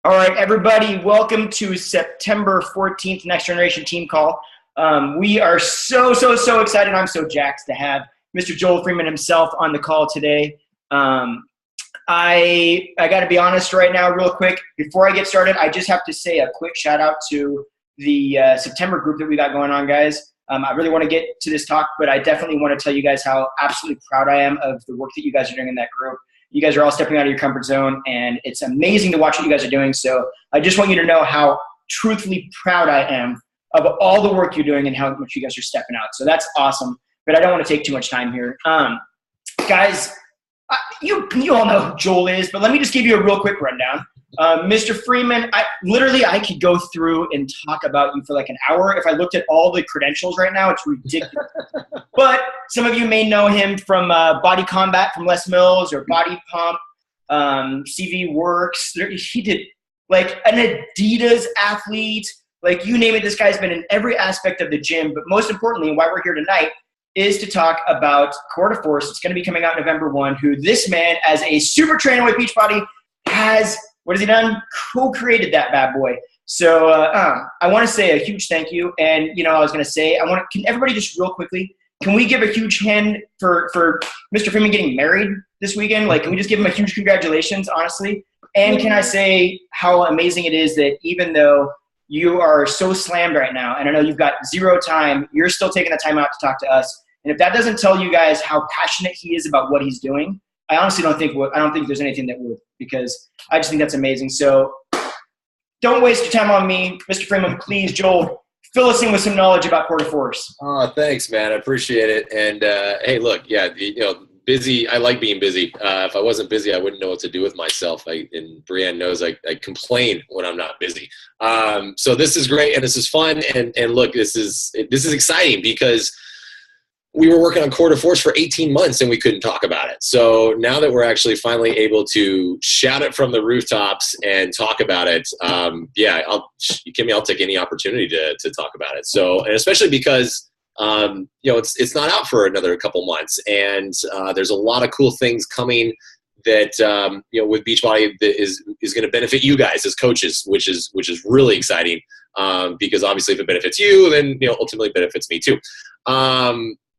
All right, everybody, welcome to September 14th Next Generation Team Call. We are so excited. I'm so jacked to have Mr. Joel Freeman himself on the call today. I got to be honest right now real quick. Before I get started, I just have to say a quick shout out to the September group that we got going on, guys. I really want to get to this talk, but I definitely want to tell you guys how absolutely proud I am of the work that you guys are doing in that group. You guys are all stepping out of your comfort zone, and it's amazing to watch what you guys are doing. So I just want you to know how truthfully proud I am of all the work you're doing and how much you guys are stepping out. So that's awesome, but I don't want to take too much time here. Guys, you all know who Joel is, but let me just give you a real quick rundown. Mr. Freeman, I could go through and talk about you for like an hour. If I looked at all the credentials right now, it's ridiculous. But some of you may know him from Body Combat from Les Mills or Body Pump, CV Works. He did like an Adidas athlete. Like you name it, this guy's been in every aspect of the gym. But most importantly, why we're here tonight is to talk about Core to Force. It's going to be coming out November 1, who this man, as a super trainer with Beachbody, has – what has he done? Co-created that bad boy. So I want to say a huge thank you. And, I was going to say, can everybody just real quickly, can we give a huge hand for Mr. Freeman getting married this weekend? Like, can we just give him a huge congratulations, honestly? And can I say how amazing it is that even though you are so slammed right now, and I know you've got zero time, you're still taking the time out to talk to us. And if that doesn't tell you guys how passionate he is about what he's doing, I honestly don't think there's anything that would, because I just think that's amazing. So don't waste your time on me. Mr. Freeman, please, Joel, fill us in with some knowledge about Core to Force. Oh, thanks, man. I appreciate it. And, hey, look, yeah, busy. I like being busy. If I wasn't busy, I wouldn't know what to do with myself. And Brianne knows I complain when I'm not busy. So this is great, and this is fun. And look, this is exciting because we were working on Core to Force for 18 months and we couldn't talk about it. So now that we're actually finally able to shout it from the rooftops and talk about it, I'll take any opportunity to talk about it. So, and especially because, it's not out for another couple months, and there's a lot of cool things coming that, with Beachbody that is going to benefit you guys as coaches, which is really exciting. Because obviously if it benefits you, then, ultimately benefits me too.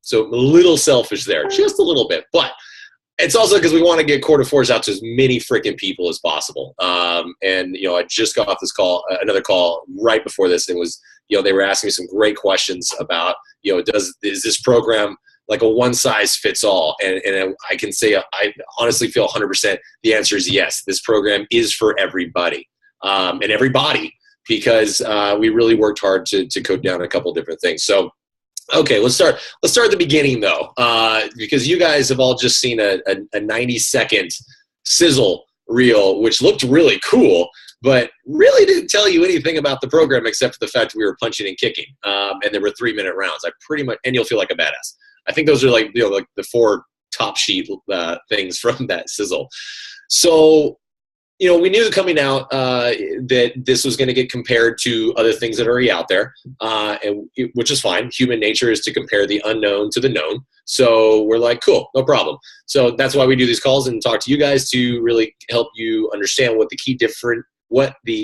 So I'm a little selfish there, just a little bit. But it's also because we want to get Core to Force out to as many freaking people as possible. I just got off another call right before this. And was, they were asking me some great questions about, is this program like a one-size-fits-all? And I can say I honestly feel 100% the answer is yes. This program is for everybody and everybody, because we really worked hard to code down a couple different things. So, okay, let's start at the beginning though, because you guys have all just seen a 90-second sizzle reel, which looked really cool, but really didn't tell you anything about the program except for the fact we were punching and kicking, and there were 3-minute rounds. And you'll feel like a badass. I think those are like the 4 top sheet things from that sizzle. So, we knew coming out that this was going to get compared to other things that are already out there, which is fine. Human nature is to compare the unknown to the known. So we're like, cool, no problem. So that's why we do these calls and talk to you guys to really help you understand what the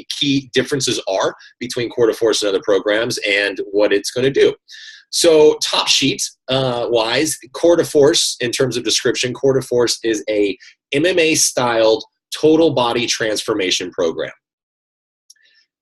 key differences are between Core to Force and other programs and what it's going to do. So top sheet wise, Core to Force, in terms of description, Core to Force is a MMA-styled total body transformation program.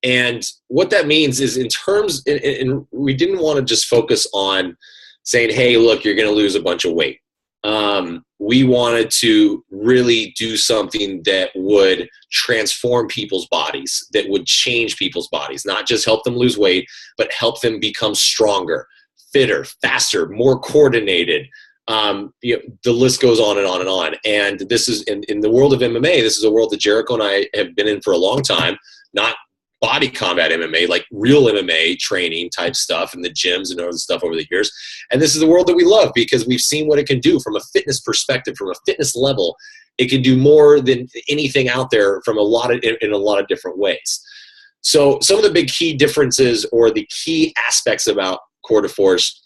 And what that means is and we didn't want to just focus on saying, hey, look, you're going to lose a bunch of weight. We wanted to really do something that would transform people's bodies, that would change people's bodies, not just help them lose weight, but help them become stronger, fitter, faster, more coordinated. The list goes on and on and on. And this is in the world of MMA, this is a world that Jericho and I have been in for a long time, not body combat MMA, like real MMA training type stuff in the gyms and other stuff over the years. And this is the world that we love because we've seen what it can do from a fitness perspective, from a fitness level. It can do more than anything out there from in a lot of different ways. So some of the big key differences or the key aspects about Core to Force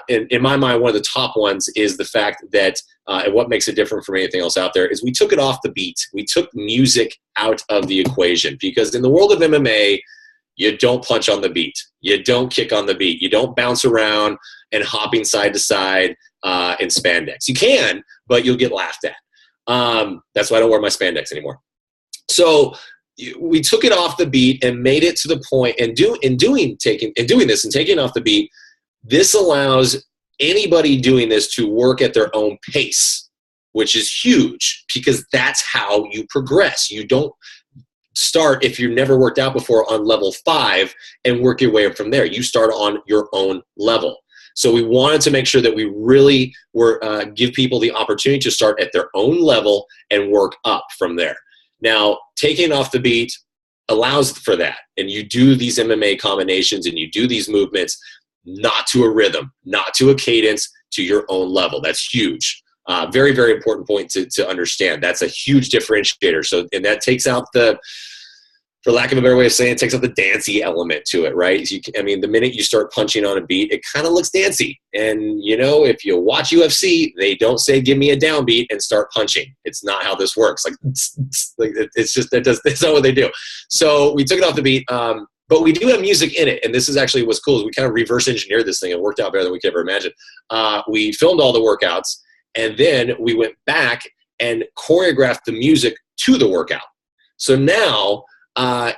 in my mind, one of the top ones is the fact that, and what makes it different from anything else out there, is we took it off the beat. We took music out of the equation, because in the world of MMA, you don't punch on the beat. You don't kick on the beat. You don't bounce around and hopping side to side in spandex. You can, but you'll get laughed at. That's why I don't wear my spandex anymore. So we took it off the beat and made it to the point, and doing this and taking it off the beat, this allows anybody doing this to work at their own pace, which is huge, because that's how you progress. You don't start, if you've never worked out before, on level 5 and work your way up from there. You start on your own level. So we wanted to make sure that we really give people the opportunity to start at their own level and work up from there. Now, taking off the beat allows for that. And you do these MMA combinations and you do these movements not to a rhythm, not to a cadence, to your own level. That's huge. Very, very important point to understand. That's a huge differentiator. So, and that takes out the, for lack of a better way of saying it, takes out the dancey element to it, right? I mean, the minute you start punching on a beat, it kind of looks dancey. And, you know, if you watch UFC, they don't say, give me a downbeat and start punching. It's not how this works. Like it's just, that's not what they do. So we took it off the beat. But we do have music in it. And this is actually what's cool, is we kind of reverse engineered this thing. It worked out better than we could ever imagine. We filmed all the workouts, and then we went back and choreographed the music to the workout. So now,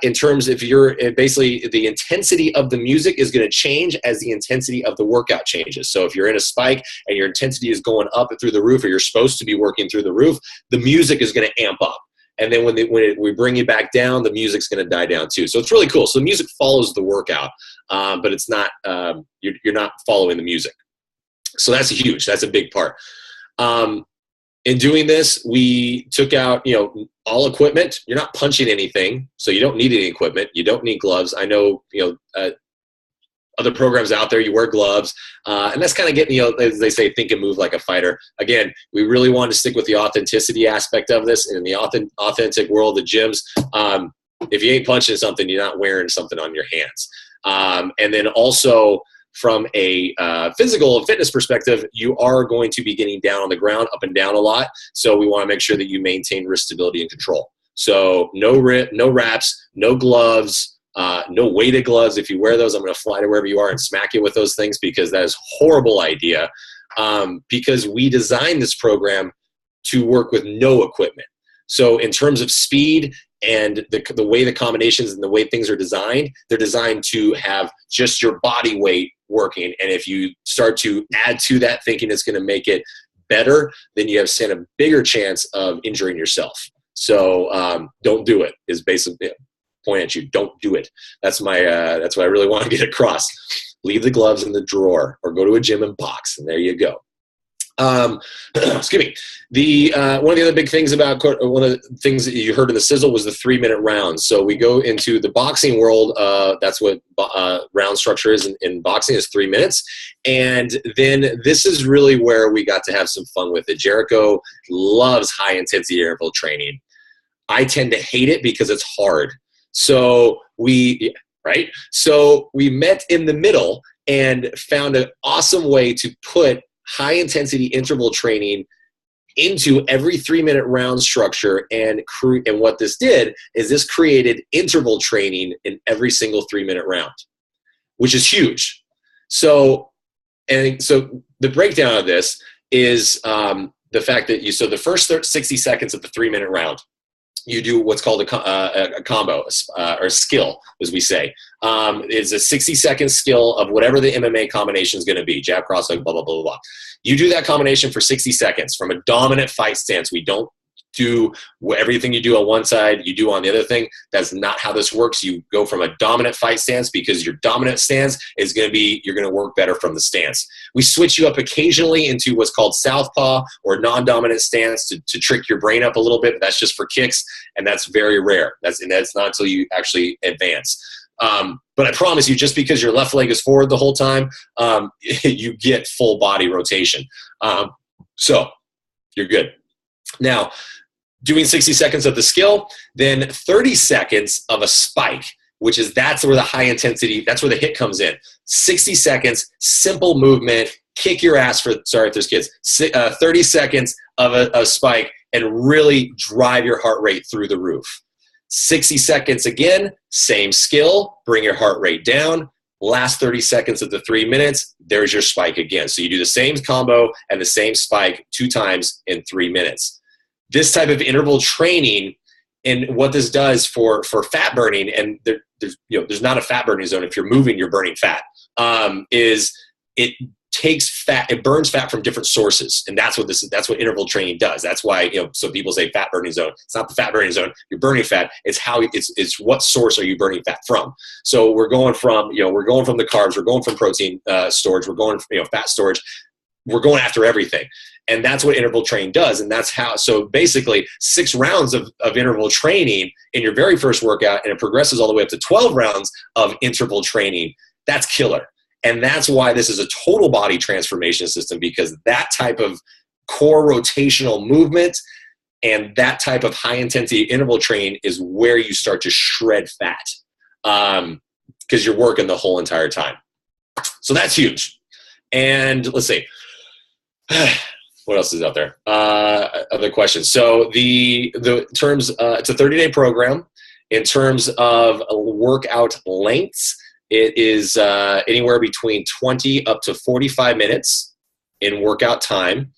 in terms of basically the intensity of the music is going to change as the intensity of the workout changes. So if you're in a spike and your intensity is going up through the roof, or you're supposed to be working through the roof, the music is going to amp up. And then when we bring you back down, the music's going to die down too. So it's really cool. So the music follows the workout, but it's not, you're not following the music. So that's huge. That's a big part. In doing this, we took out, all equipment. You're not punching anything, so you don't need any equipment. You don't need gloves. I know, other programs out there, you wear gloves, and that's kind of getting, as they say, think and move like a fighter. Again, we really wanted to stick with the authenticity aspect of this. And in the authentic world of gyms, if you ain't punching something, you're not wearing something on your hands. And then also, from a physical and fitness perspective, you are going to be getting down on the ground, up and down a lot. So we want to make sure that you maintain wrist stability and control. So no wraps, no gloves, no weighted gloves. If you wear those, I'm going to fly to wherever you are and smack you with those things, because that is a horrible idea. Because we designed this program to work with no equipment. So in terms of speed and the way the combinations and the way things are designed, they're designed to have just your body weight working. And if you start to add to that thinking it's going to make it better, then you have stand a bigger chance of injuring yourself. So don't do it, is basically point at you. Don't do it. That's what I really want to get across. Leave the gloves in the drawer, or go to a gym and box, and there you go. Excuse me. One of the other big things about, one of the things that you heard in the sizzle was the 3-minute rounds. So we go into the boxing world. That's what round structure is in boxing, is 3 minutes. And then this is really where we got to have some fun with it. Jericho loves high intensity interval training. I tend to hate it because it's hard. So we met in the middle and found an awesome way to put high intensity interval training into every 3-minute round structure. And what this did is this created interval training in every single 3-minute round, which is huge. So the breakdown of this is the fact that the first 60 seconds of the 3-minute round, you do what's called a combo, or skill, as we say. It's a 60-second skill of whatever the MMA combination is going to be, jab, cross, blah, blah, blah, blah, blah. You do that combination for 60 seconds from a dominant fight stance. We don't do everything you do on one side, you do on the other thing. That's not how this works. You go from a dominant fight stance, because your dominant stance is going to be, you're going to work better from the stance. We switch you up occasionally into what's called southpaw or non-dominant stance to trick your brain up a little bit, but that's just for kicks, and that's very rare. That's not until you actually advance. But I promise you, just because your left leg is forward the whole time, you get full body rotation. So you're good. Now, doing 60 seconds of the skill, then 30 seconds of a spike. which is that's where the high intensity, that's where the hit comes in. 60 seconds, simple movement, kick your ass for, sorry if there's kids, 30 seconds of a spike and really drive your heart rate through the roof. 60 seconds again, same skill, bring your heart rate down. Last 30 seconds of the 3 minutes, there's your spike again. So you do the same combo and the same spike 2 times in 3 minutes. This type of interval training, and what this does for fat burning, and there's not a fat burning zone. If you're moving, you're burning fat. Is it takes fat, it burns fat from different sources, and that's what interval training does. That's why so people say fat burning zone. It's not the fat burning zone. You're burning fat. It's how it's what source are you burning fat from. So we're going from the carbs. We're going from protein storage. We're going fat storage. We're going after everything. And that's what interval training does. And that's how, so basically 6 rounds of interval training in your very first workout, and it progresses all the way up to 12 rounds of interval training. That's killer. And that's why this is a total body transformation system, because that type of core rotational movement and that type of high intensity interval training is where you start to shred fat, because you're working the whole entire time. So that's huge. And let's see. What else is out there? Other questions. So the terms, it's a 30-day program. In terms of workout lengths, it is anywhere between 20 up to 45 minutes in workout time.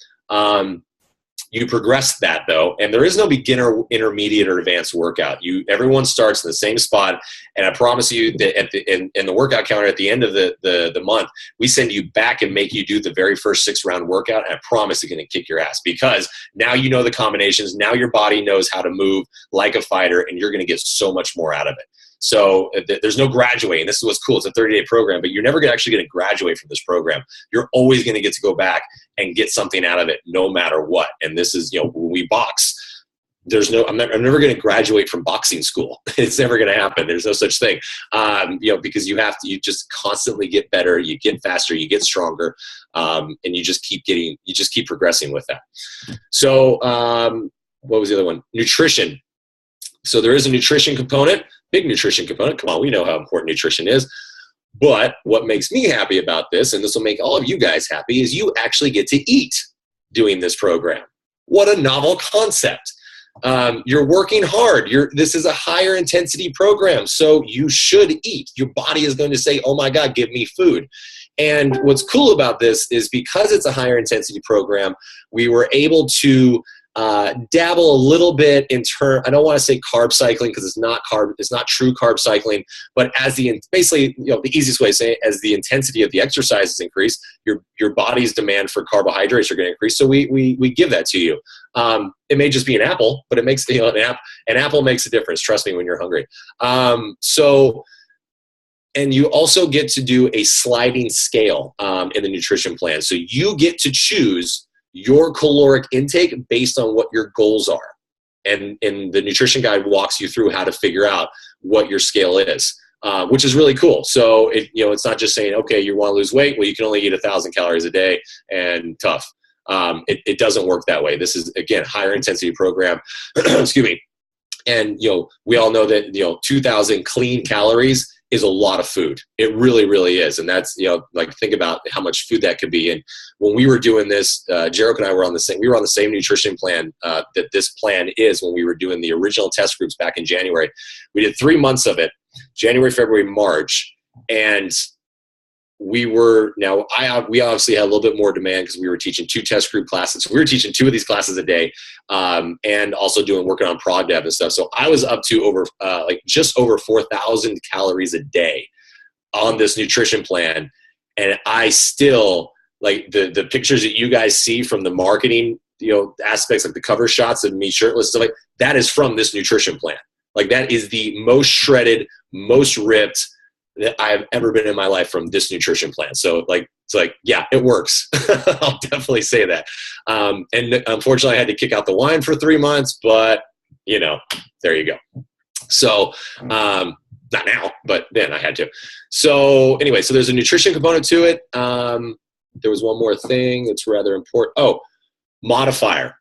You progress that though, and there is no beginner, intermediate, or advanced workout. Everyone starts in the same spot, and I promise you that in the workout calendar at the end of the month, we send you back and make you do the very first 6-round workout, and I promise it's going to kick your ass, because now you know the combinations, now your body knows how to move like a fighter, and you're going to get so much more out of it. So there's no graduating. This is what's cool. It's a 30-day program, but you're never actually going to graduate from this program. You're always going to get to go back and get something out of it no matter what. And this is, when we box, I'm never going to graduate from boxing school. It's never going to happen. There's no such thing. Because you just constantly get better, you get faster, you get stronger, and you just keep progressing with that. So what was the other one? Nutrition. So there is a nutrition component, big nutrition component. Come on, we know how important nutrition is. But what makes me happy about this, and this will make all of you guys happy, is you actually get to eat doing this program. What a novel concept. You're working hard. This is a higher intensity program, so you should eat. Your body is going to say, oh my God, give me food. And what's cool about this is, because it's a higher intensity program, we were able to dabble a little bit in I don't want to say carb cycling, because it's not true carb cycling, but basically, the easiest way to say it, as the intensity of the exercises increase, your body's demand for carbohydrates are going to increase. So we give that to you. It may just be an apple, but it makes, an apple makes a difference. Trust me, when you're hungry. And you also get to do a sliding scale in the nutrition plan. So you get to choose your caloric intake based on what your goals are. And the nutrition guide walks you through how to figure out what your scale is, which is really cool. So it's not just saying, okay, you want to lose weight, well, you can only eat 1,000 calories a day and tough. It doesn't work that way. This is, again, higher intensity program. Excuse me. And, we all know that, 2,000 clean calories is a lot of food. It really, really is. And that's, think about how much food that could be. And when we were doing this, Jarek and I were on the same nutrition plan that this plan is when we were doing the original test groups back in January. We did 3 months of it, January, February, March. And we obviously had a little bit more demand because we were teaching 2 test group classes. So we were teaching 2 of these classes a day, and also working on prod dev and stuff. So I was up to just over 4,000 calories a day on this nutrition plan. And I still, the pictures that you guys see from the marketing, aspects, like the cover shots of me shirtless, stuff that is from this nutrition plan. That is the most shredded, most ripped that I've ever been in my life from this nutrition plan. So yeah, it works. I'll definitely say that. And unfortunately I had to kick out the wine for 3 months, but there you go. So, not now, but then I had to. So anyway, so there's a nutrition component to it. There was one more thing that's rather important. Oh, modifier.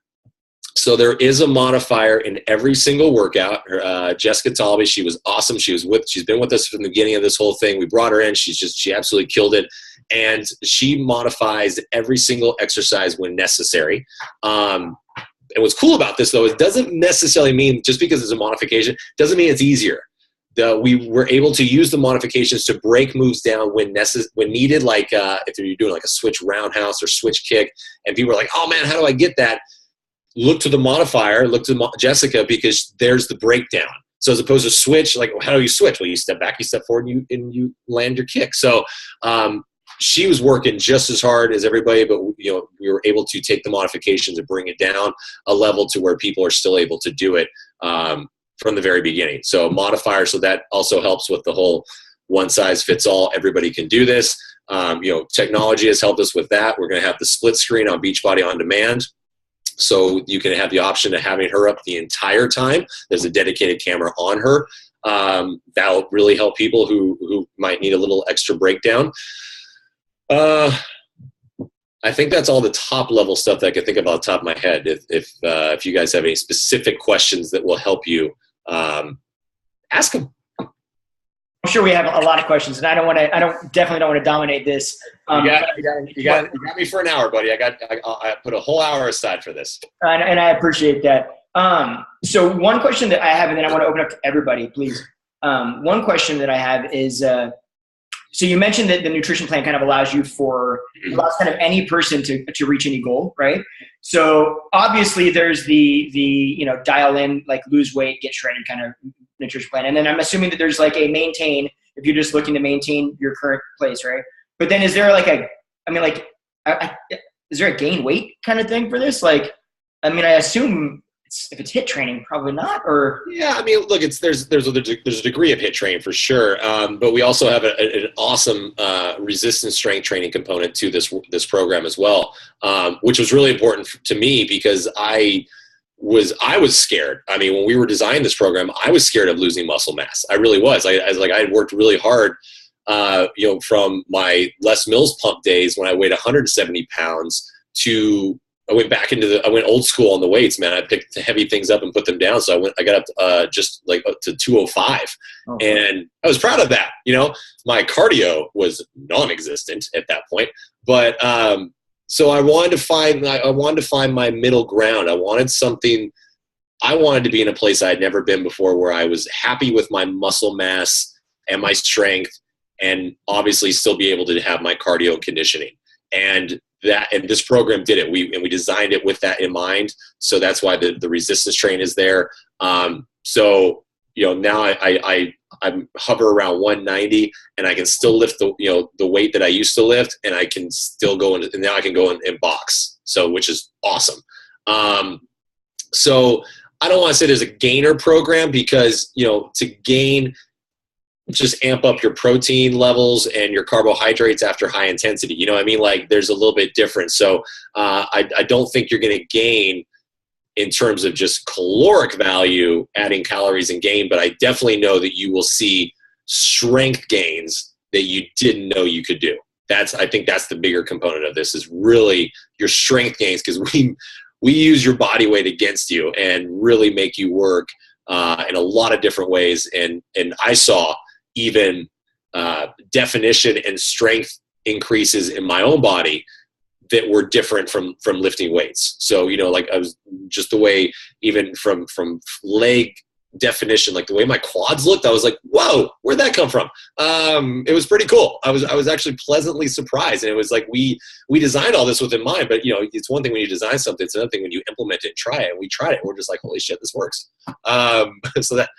So there is a modifier in every single workout. Jessica Talby, she was awesome. She's been with us from the beginning of this whole thing. We brought her in. She absolutely killed it. And she modifies every single exercise when necessary. And what's cool about this, though, it doesn't necessarily mean just because it's a modification, doesn't mean it's easier. We were able to use the modifications to break moves down when needed, like if you're doing like a switch roundhouse or switch kick, and people are like, oh man, how do I get that? Look to the modifier, look to Jessica, because there's the breakdown. So as opposed to switch, like how do you switch? Well, you step back, you step forward, and you land your kick. So she was working just as hard as everybody, but we were able to take the modifications and bring it down a level to where people are still able to do it from the very beginning. So modifier, so that also helps with the whole one size fits all. Everybody can do this. Technology has helped us with that. We're going to have the split screen on Beachbody On Demand. So you can have the option of having her up the entire time. There's a dedicated camera on her. That'll really help people who might need a little extra breakdown. I think that's all the top level stuff that I can think of off the top of my head. If you guys have any specific questions that will help you, ask them. I'm sure we have a lot of questions, and I definitely don't want to dominate this. You got me for an hour, buddy. I put a whole hour aside for this. And I appreciate that. So one question that I have, and then I want to open up to everybody, please. One question that I have is, so you mentioned that the nutrition plan kind of allows kind of any person to reach any goal, right? So obviously there's the dial in, like lose weight, get shredded kind of nutrition plan. And then I'm assuming that there's like a maintain, if you're just looking to maintain your current place, right? But then is there like is there a gain weight kind of thing for this? Like, I assume if it's HIIT training, probably not, or? Yeah, look, there's a degree of HIIT training for sure. But we also have an awesome resistance strength training component to this program as well, which was really important to me because I was scared. When we were designing this program, I was scared of losing muscle mass. I really was. I had worked really hard, from my Les Mills pump days when I weighed 170 pounds to I went old school on the weights, man. I picked the heavy things up and put them down. So I got up to, just like up to 205, and I was proud of that. My cardio was non-existent at that point, but so I wanted to find my middle ground. I wanted to be in a place I had never been before, where I was happy with my muscle mass and my strength, and obviously still be able to have my cardio and conditioning. And this program did it. We designed it with that in mind. So that's why the resistance train is there. So now I hover around 190, and I can still lift the weight that I used to lift, and I can still go in, and now I can go in box. So, which is awesome. So I don't want to say there's a gainer program, because to gain, just amp up your protein levels and your carbohydrates after high intensity. You know what I mean? Like, there's a little bit different. So I don't think you're going to gain in terms of just caloric value, adding calories and gain, but I definitely know that you will see strength gains that you didn't know you could do. I think that's the bigger component of this, is really your strength gains, because we use your body weight against you and really make you work in a lot of different ways. And I saw even definition and strength increases in my own body that were different from lifting weights. So, like I was just the way, even from leg definition, like the way my quads looked, I was like, whoa, where'd that come from? It was pretty cool. I was actually pleasantly surprised. And it was like, we designed all this with in mind, but it's one thing when you design something, it's another thing when you implement it and try it. And we tried it, and we're just like, holy shit, this works. So that,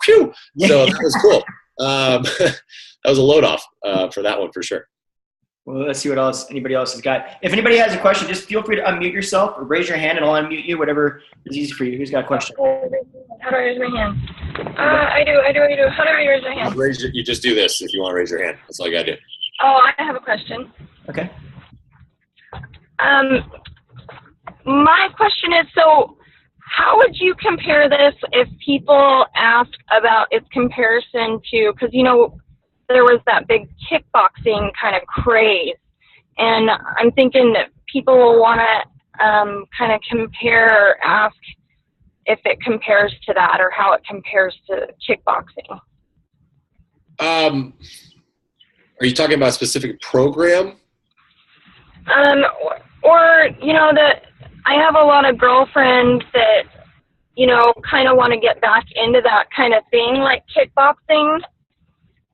whew, so that was cool. That was a load off for that one for sure. Well, let's see what anybody else has got. If anybody has a question, just feel free to unmute yourself or raise your hand, and I'll unmute you, whatever is easy for you. Who's got a question? How do I raise my hand? I do. How do I raise my hand? You just do this if you want to raise your hand. That's all you got to do. Oh, I have a question. Okay. My question is, so how would you compare this if people ask about its comparison to, because, there was that big kickboxing kind of craze, and I'm thinking that people will want to kind of compare or ask if it compares to that or how it compares to kickboxing. Are you talking about a specific program? Or, you know, that I have a lot of girlfriends that, you know, kind of want to get back into that kind of thing, like kickboxing.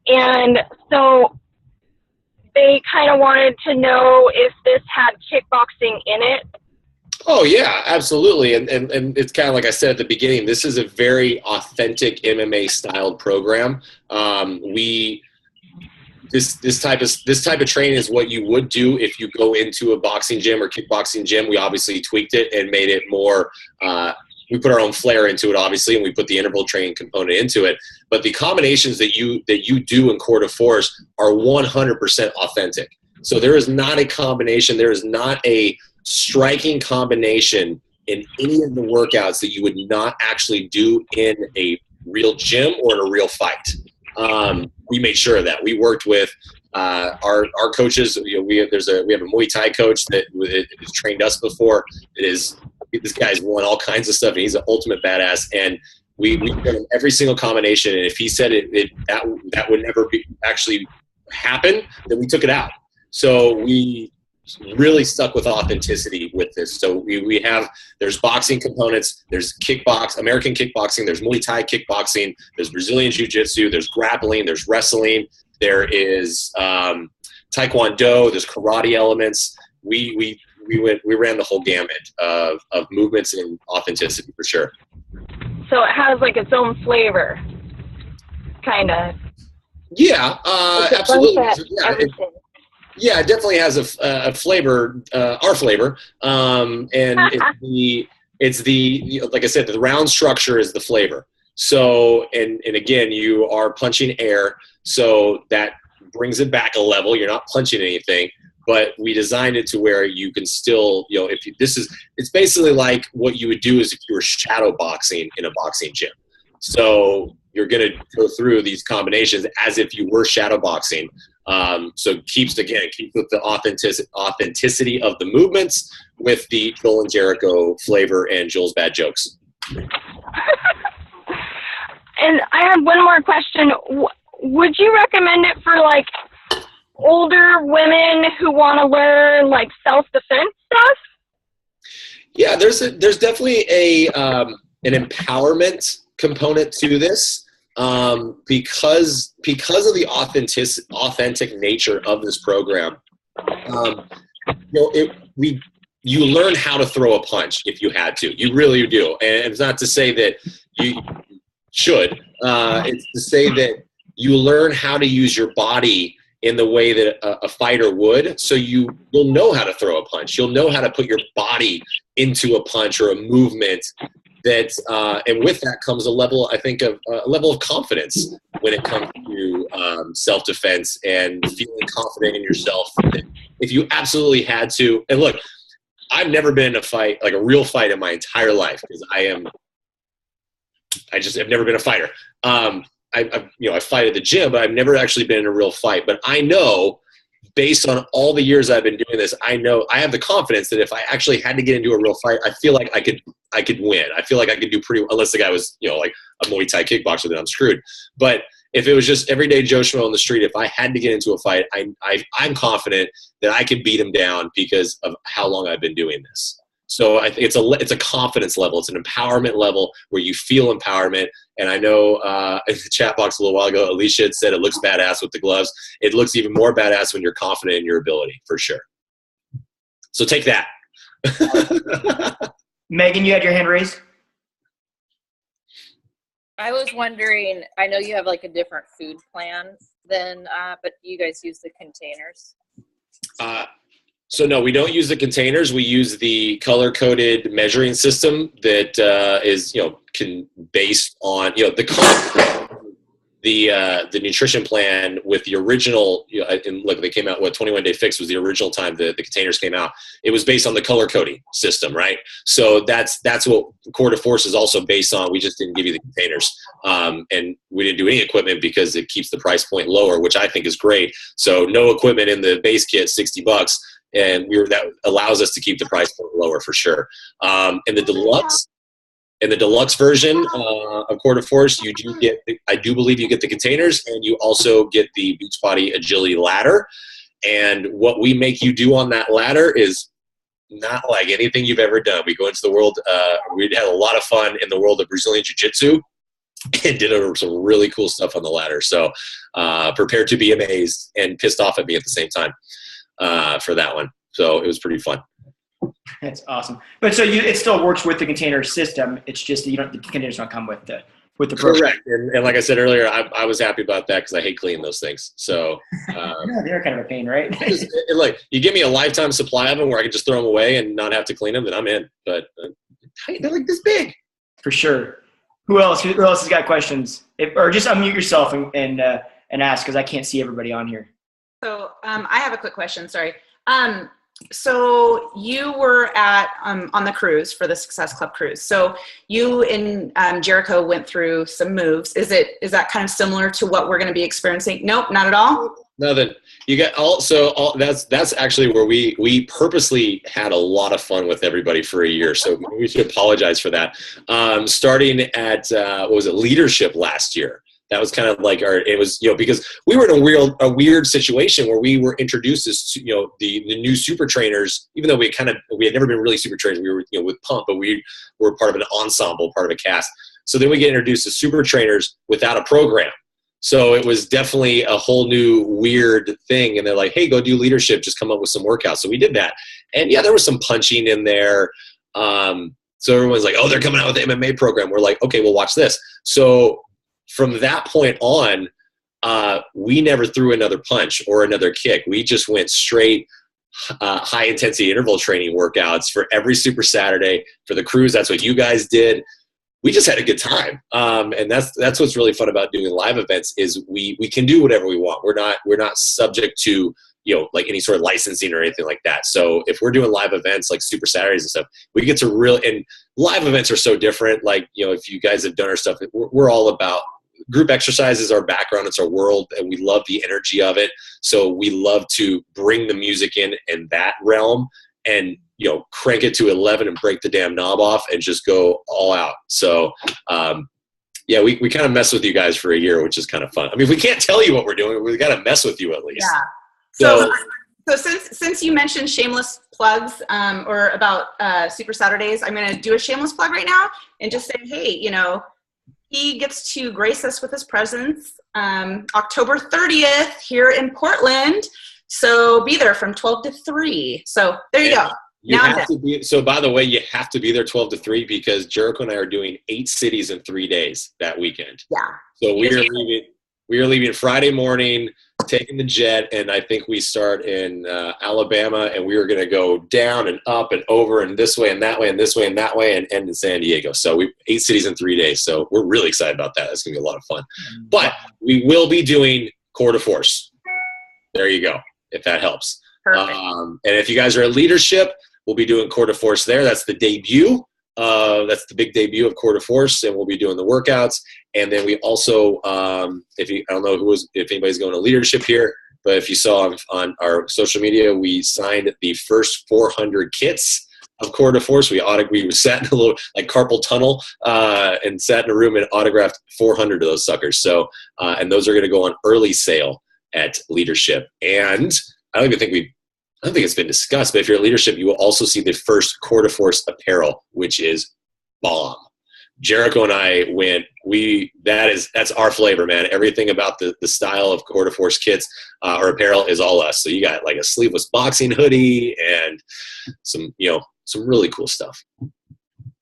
And so they kind of wanted to know if this had kickboxing in it. Oh yeah, absolutely. And it's kind of like I said at the beginning, this is a very authentic MMA styled program. This type of training is what you would do if you go into a boxing gym or kickboxing gym. We obviously tweaked it and made it more, we put our own flair into it, obviously, and we put the interval training component into it. But the combinations that you do in Core de Force are 100% authentic. So there is not a combination, there is not a striking combination in any of the workouts that you would not actually do in a real gym or in a real fight. We made sure of that. We worked with our coaches. You know, we have a Muay Thai coach that has trained us before. This guy's won all kinds of stuff, and he's an ultimate badass. And we did him every single combination. And if he said that would never actually happen, then we took it out. So we really stuck with authenticity with this. So there's boxing components, there's American kickboxing, there's Muay Thai kickboxing, there's Brazilian Jiu-Jitsu, there's grappling, there's wrestling, there is Taekwondo, there's karate elements. We ran the whole gamut of movements and authenticity for sure. So it has like its own flavor, kind of. Yeah, absolutely. Yeah, it definitely has a flavor, our flavor, and it's the like I said, the round structure is the flavor. So and again, you are punching air, so that brings it back a level. You're not punching anything, but we designed it to where you can still, you know, it's basically like what you would do is if you were shadow boxing in a boxing gym. So you're going to go through these combinations as if you were shadow boxing. So keeps with the authenticity of the movements with the Joel and Jericho flavor and Joel's bad jokes. And I have one more question. Would you recommend it for like older women who want to learn like self-defense stuff? Yeah, there's definitely an empowerment component to this. Because of the authentic nature of this program, you learn how to throw a punch if you had to. You really do, and it's not to say that you should. It's to say that you learn how to use your body in the way that a fighter would. So you'll know how to throw a punch. You'll know how to put your body into a punch or a movement. That and with that comes a level, I think, of a level of confidence when it comes to self-defense and feeling confident in yourself. If you absolutely had to, and look, I've never been in a fight, like a real fight, in my entire life because I've never been a fighter. I fight at the gym, but I've never actually been in a real fight. But I know, based on all the years I've been doing this, I know I have the confidence that if I actually had to get into a real fight, I feel like I could win. I feel like I could do pretty, unless the guy was, you know, like a Muay Thai kickboxer, then I'm screwed. But if it was just everyday Joe Schmo on the street, if I had to get into a fight, I'm confident that I could beat him down because of how long I've been doing this. So I think it's a confidence level. It's an empowerment level where you feel empowerment. And I know in the chat box a little while ago, Alicia had said it looks badass with the gloves. It looks even more badass when you're confident in your ability, for sure. So take that. Megan, you had your hand raised. I was wondering, I know you have like a different food plan than, but you guys use the containers. So no, we don't use the containers. We use the color-coded measuring system that is, you know, based on, you know, the nutrition plan with the original, you know, and look, they came out, 21 Day Fix was the original time the containers came out. It was based on the color coding system, right? So that's what Core de Force is also based on. We just didn't give you the containers. And we didn't do any equipment because it keeps the price point lower, which I think is great. So no equipment in the base kit, $60. and that allows us to keep the price point lower for sure. In the deluxe version of Quarter Force, you do get, I do believe you get the containers, and you also get the Beachbody Agility ladder. And what we make you do on that ladder is not like anything you've ever done. We go into the world, we had a lot of fun in the world of Brazilian Jiu-Jitsu and did some really cool stuff on the ladder. So prepare to be amazed and pissed off at me at the same time for that one. So it was pretty fun. That's awesome. But so it still works with the container system. It's just the containers don't come with the program. Correct. And like I said earlier, I was happy about that because I hate cleaning those things. So yeah, they're kind of a pain, right? Like, you give me a lifetime supply of them where I can just throw them away and not have to clean them, then I'm in. But they're like this big. For sure. Who else has got questions? Or just unmute yourself and ask, because I can't see everybody on here. So I have a quick question. Sorry. So you were at on the cruise for the Success Club cruise. So you and Jericho went through some moves. Is that kind of similar to what we're going to be experiencing? Nope, not at all. Nothing. You got that's actually where we purposely had a lot of fun with everybody for a year. So we should apologize for that. Starting at what was it, leadership last year. That was kind of like because we were in a weird situation where we were introduced as to, the new super trainers, even though we had never been really super trainers. We were, with Pump, but we were part of an ensemble, part of a cast. So then we get introduced as super trainers without a program. So it was definitely a whole new weird thing. And they're like, hey, go do leadership, just come up with some workouts. So we did that. And yeah, there was some punching in there. So everyone's like, oh, they're coming out with the MMA program. We're like, okay, well, watch this. So from that point on, we never threw another punch or another kick. We just went straight high intensity interval training workouts for every Super Saturday. For the cruise, that's what you guys did. We just had a good time. And that's what's really fun about doing live events is we can do whatever we want. We're not subject to, like any sort of licensing or anything like that. So if we're doing live events like Super Saturdays and stuff, we get to and live events are so different. Like, if you guys have done our stuff, we're all about group exercise is our background. It's our world, and we love the energy of it. So we love to bring the music in that realm and, crank it to 11 and break the damn knob off and just go all out. So, yeah, we kind of mess with you guys for a year, which is kind of fun. I mean, we can't tell you what we're doing. We've got to mess with you at least. Yeah. So since you mentioned shameless plugs or about Super Saturdays, I'm going to do a shameless plug right now and just say, hey, he gets to grace us with his presence October 30th here in Portland. So be there from 12 to 3. So there you go. So by the way, you have to be there 12 to 3 because Jericho and I are doing 8 cities in 3 days that weekend. Yeah. So we are leaving Friday morning, taking the jet, and I think we start in Alabama, and we are going to go down and up and over and this way and that way and this way and that way and end in San Diego. So 8 cities in 3 days. So we're really excited about that. It's going to be a lot of fun. But we will be doing Quarter Force. There you go, if that helps. Perfect. And if you guys are at leadership, we'll be doing Quarter Force there. That's the debut. That's the big debut of Quarter Force, and we'll be doing the workouts. And then we also, I don't know if anybody's going to leadership here, but if you saw on our social media, we signed the first 400 kits of Quarter Force. We sat in a little like carpal tunnel and sat in a room and autographed 400 of those suckers. So, and those are going to go on early sale at leadership. And I don't think it's been discussed, but if you're at leadership, you will also see the first Quarter Force apparel, which is bomb. Jericho and I went, that's our flavor, man. Everything about the style of Quarter Force kits or apparel is all us. So you got like a sleeveless boxing hoodie and some really cool stuff.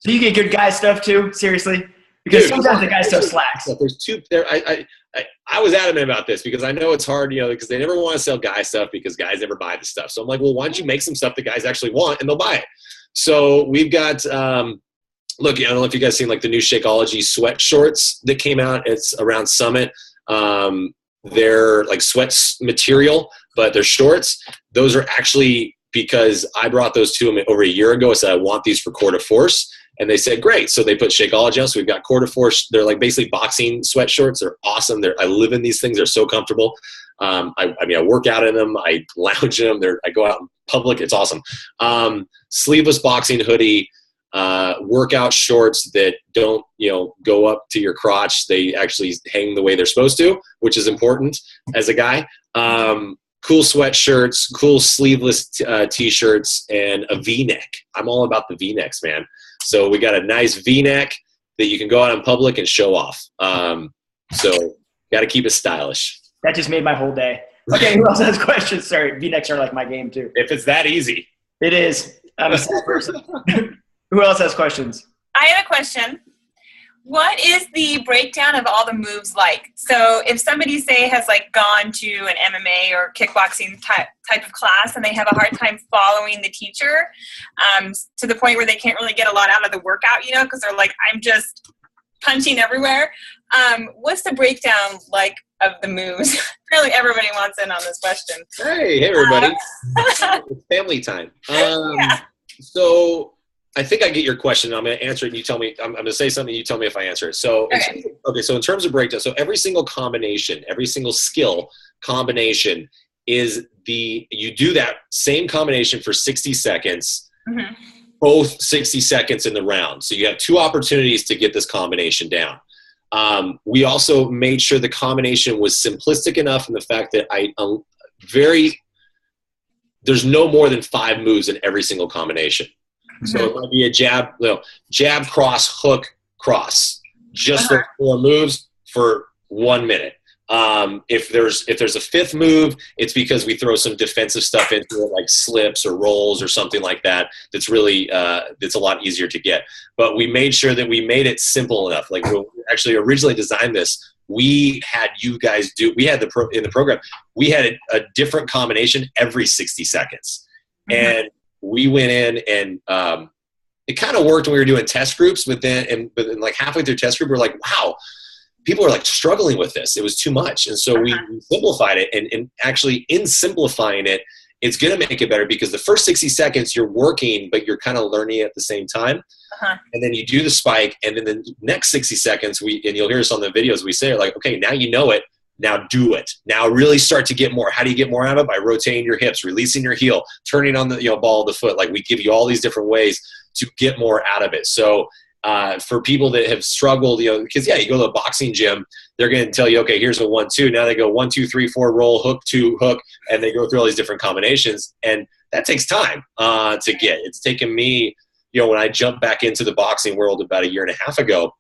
So you get good guy stuff too? Seriously? Because sometimes the guy stuff slacks. There's two there. I was adamant about this because I know it's hard, because they never want to sell guy stuff because guys never buy the stuff. So I'm like, well, why don't you make some stuff that guys actually want and they'll buy it? So we've got, look, I don't know if you guys seen like the new Shakeology sweat shorts that came out. It's around Summit. They're like sweat material, but they're shorts. Those are actually because I brought those to them over a year ago. I said, I want these for Quarter Force. And they said, great. So they put Shakeology on. So we've got Quarter Force. They're like basically boxing sweat shorts. They're awesome. I live in these things. They're so comfortable. I mean, I work out in them. I lounge in them. I go out in public. It's awesome. Sleeveless boxing hoodie, workout shorts that don't, go up to your crotch. They actually hang the way they're supposed to, which is important as a guy. Cool sweatshirts, cool sleeveless t-shirts, and a V-neck. I'm all about the V-necks, man. So we got a nice V-neck that you can go out in public and show off. So got to keep it stylish. That just made my whole day. Okay, who else has questions? Sorry, V-necks are like my game too. If it's that easy. It is. I'm a sad person. Who else has questions? I have a question. What is the breakdown of all the moves like? So if somebody, say, has like gone to an MMA or kickboxing type of class and they have a hard time following the teacher to the point where they can't really get a lot out of the workout, because they're like, I'm just punching everywhere. What's the breakdown like of the moves? Really, everybody wants in on this question. Hey everybody. It's family time. Yeah. So I think I get your question. I'm going to answer it and you tell me, I'm going to say something, you tell me if I answer it. So, so in terms of breakdown, so every single combination, every single skill combination is you do that same combination for 60 seconds, both 60 seconds in the round. So you have 2 opportunities to get this combination down. We also made sure the combination was simplistic enough in the fact that there's no more than 5 moves in every single combination. So it might be a jab, cross, hook, cross. Just those 4 moves for 1 minute. If there's a 5th move, it's because we throw some defensive stuff into it, like slips or rolls or something like that. That's really that's a lot easier to get. But we made sure that we made it simple enough. Like when we actually originally designed this, we had you guys in the program, we had a different combination every 60 seconds, and we went in and it kind of worked when we were doing test groups, but then like halfway through test group, we're like, wow, people are like struggling with this. It was too much. And so we simplified it, and actually in simplifying it, it's going to make it better because the first 60 seconds you're working, but you're kind of learning at the same time. And then you do the spike, and then the next 60 seconds, and you'll hear us on the videos, we say like, okay, now you know it. Now do it. Now really start to get more. How do you get more out of it? By rotating your hips, releasing your heel, turning on the ball of the foot. Like we give you all these different ways to get more out of it. So for people that have struggled, because you go to a boxing gym, they're going to tell you, okay, here's a 1-2. Now they go 1, 2, 3, 4, roll, hook, 2, hook, and they go through all these different combinations, and that takes time to get. It's taken me, when I jumped back into the boxing world about 1.5 years ago,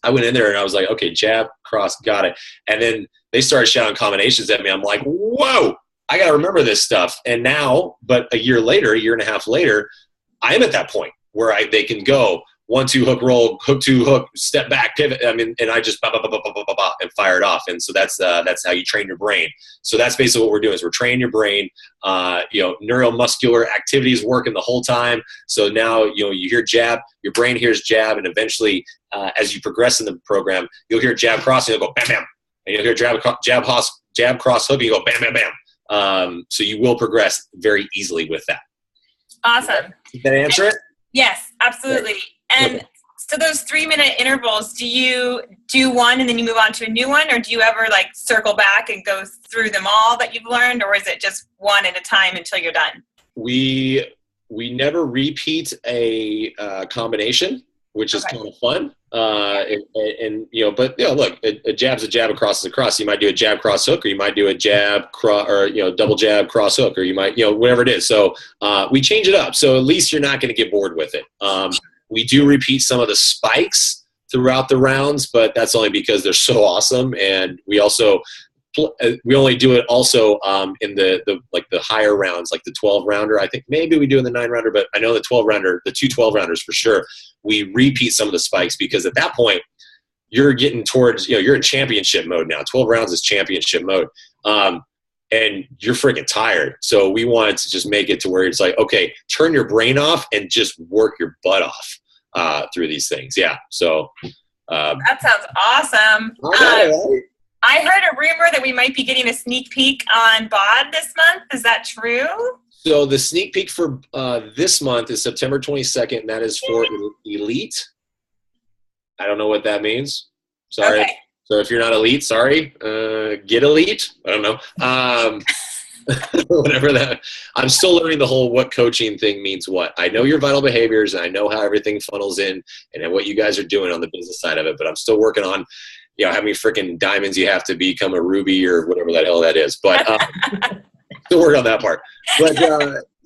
I went in there and I was like, okay, jab, cross, got it. And then they started shouting combinations at me. I'm like, whoa, I got to remember this stuff. And now, but 1.5 years later, I'm at that point where they can go 1, 2, hook, roll, hook, 2, hook, step back, pivot. I mean, and I just and fire it off. And so that's how you train your brain. So that's basically what we're doing is we're training your brain. Neuromuscular activities working the whole time. So now, you hear jab, your brain hears jab, and eventually, as you progress in the program, you'll hear jab cross, and you'll go bam, bam. And you'll hear jab cross, hook, and you go bam, bam, bam. So you will progress very easily with that. Awesome. Did that answer it? Yes, absolutely. And so those 3-minute intervals, do you do one and then you move on to a new one, or do you ever like circle back and go through them all that you've learned, or is it just one at a time until you're done? We never repeat a combination, which is kind of fun. Look, a jab's a jab, a cross is a cross. You might do a jab, cross, hook, or you might do a jab, cross, or double jab, cross, hook, or you might, whatever it is. So we change it up. So at least you're not going to get bored with it. We do repeat some of the spikes throughout the rounds, but that's only because they're so awesome. And we also we only do it also in the higher rounds, like the 12-rounder. I think maybe we do in the 9-rounder, but I know the 12-rounder, the 2 12-rounders for sure, we repeat some of the spikes because at that point you're getting towards, you're in championship mode now. 12 rounds is championship mode. And you're freaking tired. So we wanted to just make it to where it's like, okay, turn your brain off and just work your butt off through these things. Yeah. So that sounds awesome. I heard a rumor that we might be getting a sneak peek on BOD this month. Is that true? So the sneak peek for this month is September 22nd. And that is for Elite. I don't know what that means. Sorry. Okay. So if you're not elite, sorry, get elite. I don't know. Whatever that. I'm still learning the whole what coaching thing means what. I know your vital behaviors, and I know how everything funnels in and what you guys are doing on the business side of it, but I'm still working on, how many freaking diamonds you have to become a ruby or whatever the hell that is. But still working on that part. But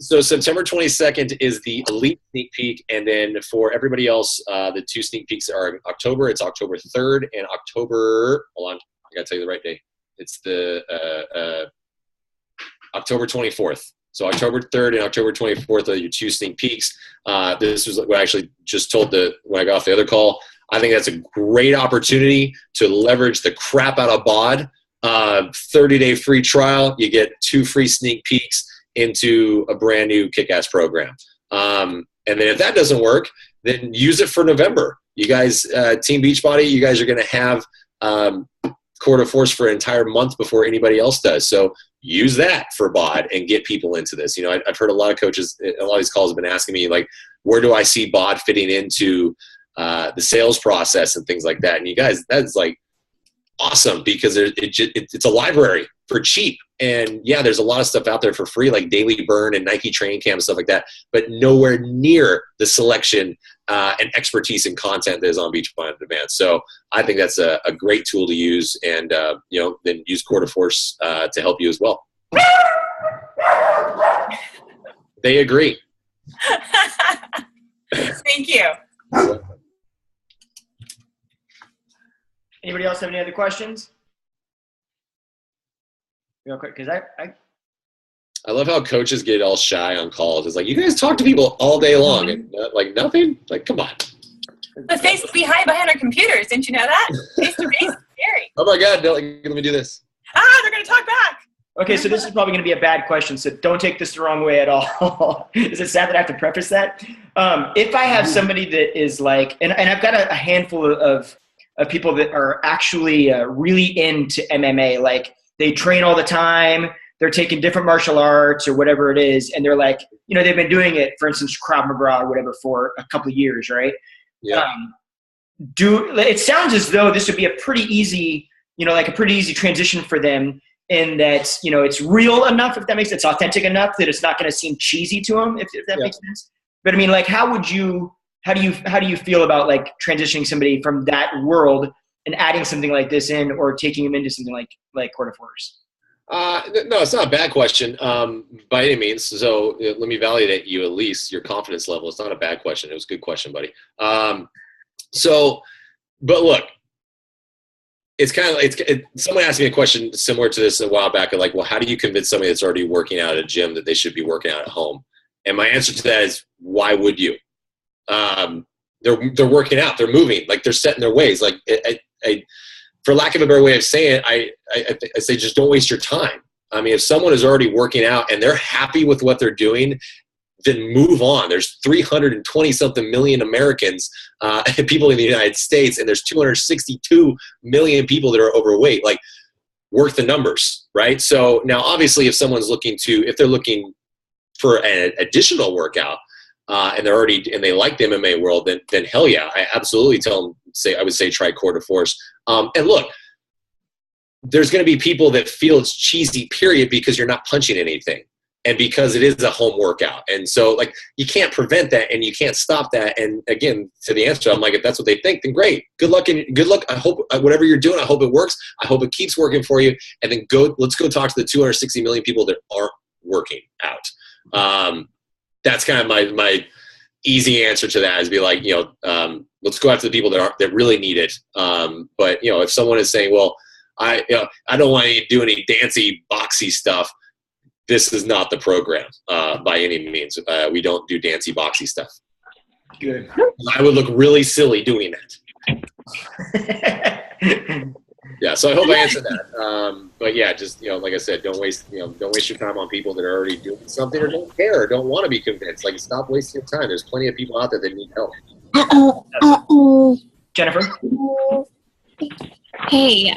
so September 22nd is the elite sneak peek, and then for everybody else, the 2 sneak peeks are in October. It's October 3rd and October. Hold on, I gotta tell you the right day. It's the October 24th. So October 3rd and October 24th are your 2 sneak peeks. This was what I actually just told when I got off the other call. I think that's a great opportunity to leverage the crap out of BOD. 30-day free trial. You get 2 free sneak peeks into a brand new kick-ass program. And then if that doesn't work, then use it for November. You guys, Team Beachbody, you guys are going to have Core de Force for an entire month before anybody else does. So use that for BOD and get people into this. I've heard a lot of coaches, a lot of these calls have been asking me, like, where do I see BOD fitting into the sales process and things like that? And you guys, that's like awesome, because it's a library for cheap. And yeah, there's a lot of stuff out there for free, like Daily Burn and Nike Training Camp and stuff like that, but nowhere near the selection and expertise and content that is on Beachbody On Demand. So I think that's a great tool to use, and then use Core de Force to help you as well. They agree. Thank you. Anybody else have any other questions? Real quick, because I love how coaches get all shy on calls. It's like, you guys talk to people all day long and like nothing. Like, come on. The face we hide behind our computers. Didn't you know that? Face to face, scary. Oh my God! Let me do this. They're gonna talk back. Okay, so this is probably going to be a bad question, so don't take this the wrong way at all. Is it sad that I have to preface that? If I have somebody that is like, and I've got a handful of people that are actually really into MMA, like they train all the time, they're taking different martial arts or whatever it is, and they're like, they've been doing it, for instance, Krav Maga or whatever for a couple of years, right? Yeah. It sounds as though this would be a pretty easy, like a pretty easy transition for them, in that, it's real enough, if that makes sense, it's authentic enough that it's not going to seem cheesy to them, if that makes sense. But I mean, like, how do you feel about like transitioning somebody from that world and adding something like this in, or taking them into something like Core de Force? No, it's not a bad question by any means. So let me validate you, at least your confidence level. It's not a bad question. It was a good question, buddy. But look, it's kind of someone asked me a question similar to this a while back, like, well, how do you convince somebody that's already working out at a gym that they should be working out at home? And my answer to that is, why would you? They're working out, they're moving, like they're setting their ways. Like, for lack of a better way of saying it, I say just don't waste your time. I mean, if someone is already working out and they're happy with what they're doing, then move on. There's 320 something million Americans, people in the United States, and there's 262 million people that are overweight. Like, work the numbers, right? So now, obviously, if they're looking for an additional workout, and they like the MMA world, then hell yeah, I absolutely I would say try Core de Force. And look, there's going to be people that feel it's cheesy, period, because you're not punching anything, and because it is a home workout. And so, like, you can't prevent that, and you can't stop that. And again, to the answer, I'm like, if that's what they think, then great. Good luck. I hope whatever you're doing, I hope it works. I hope it keeps working for you. And then let's go talk to the 260 million people that aren't working out. That's kind of my easy answer to that, is be like, let's go after the people that really need it. But if someone is saying, well, I don't want to do any dancey, boxy stuff, this is not the program by any means. We don't do dancey, boxy stuff. Good. I would look really silly doing that. Yeah, so I hope I answered that. But yeah, just like I said, don't waste your time on people that are already doing something or don't care or don't want to be convinced. Like, stop wasting your time. There's plenty of people out there that need help. Jennifer? Hey,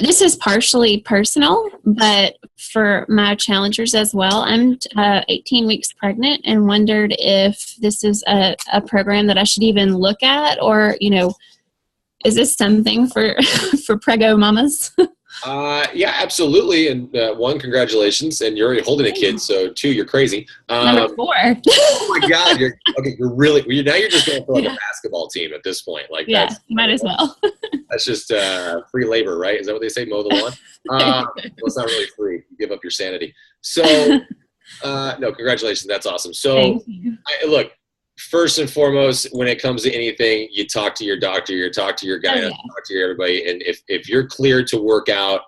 this is partially personal, but for my challengers as well. I'm 18 weeks pregnant and wondered if this is a program that I should even look at, or, is this something for for prego mamas? Yeah, absolutely. And one, congratulations, and you're already holding a kid. So two, you're crazy. Number 4. Oh my God, you're now you're just going for like a basketball team at this point. Like, Yeah, might as well. That's just free labor, right? Is that what they say? Mow the lawn. Well, it's not really free. You give up your sanity. So, no, congratulations. That's awesome. So, look. First and foremost, when it comes to anything, you talk to your doctor, you talk to your guy, talk to everybody. And if you're cleared to work out,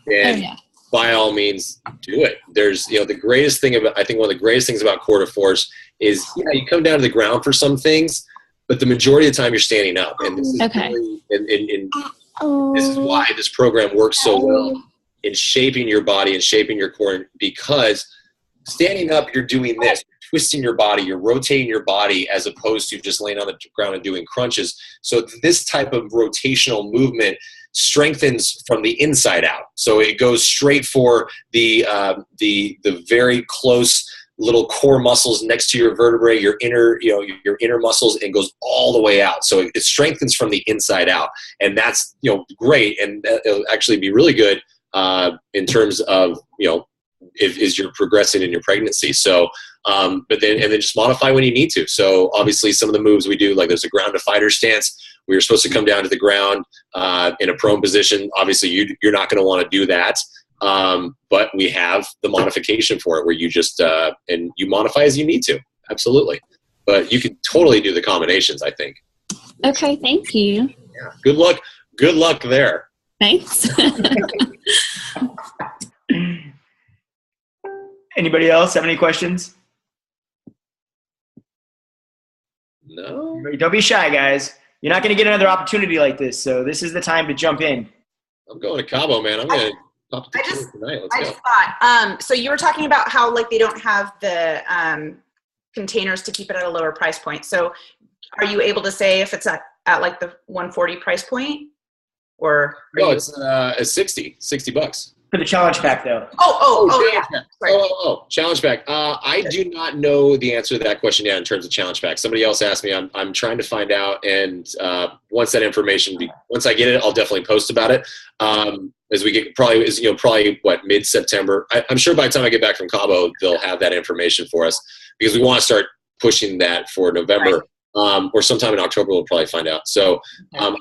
then by all means do it. There's, the greatest thing about, I think one of the greatest things about Core to Force is, you come down to the ground for some things, but the majority of the time you're standing up. And this is really, and this is why this program works so well in shaping your body and shaping your core, because standing up, you're doing this. Twisting your body, you're rotating your body as opposed to just laying on the ground and doing crunches. So this type of rotational movement strengthens from the inside out. So it goes straight for the very close little core muscles next to your vertebrae, your inner muscles, and goes all the way out. So it strengthens from the inside out, and that's great, and it'll actually be really good in terms of if you're progressing in your pregnancy. So. But then just modify when you need to. So obviously some of the moves we do, like there's a ground to fighter stance. We were supposed to come down to the ground in a prone position. Obviously you're not going to want to do that. But we have the modification for it where you just, and you modify as you need to. Absolutely. But you can totally do the combinations, I think. Okay. Thank you. Yeah. Good luck. Good luck there. Thanks. Anybody else have any questions? No. Don't be shy, guys. You're not going to get another opportunity like this, so this is the time to jump in. I'm going to Cabo, man. I'm going to talk to you tonight. Let's go. I just thought, so you were talking about how they don't have the containers to keep it at a lower price point. So are you able to say if it's at like the 140 price point, or? No, it's $60. For the challenge pack, though. Challenge pack. I do not know the answer to that question yet in terms of challenge pack. Somebody else asked me. I'm trying to find out, and once I get it, I'll definitely post about it. As we get probably mid-September. I'm sure by the time I get back from Cabo, they'll have that information for us, because we want to start pushing that for November. Right. Or sometime in October, we'll probably find out. So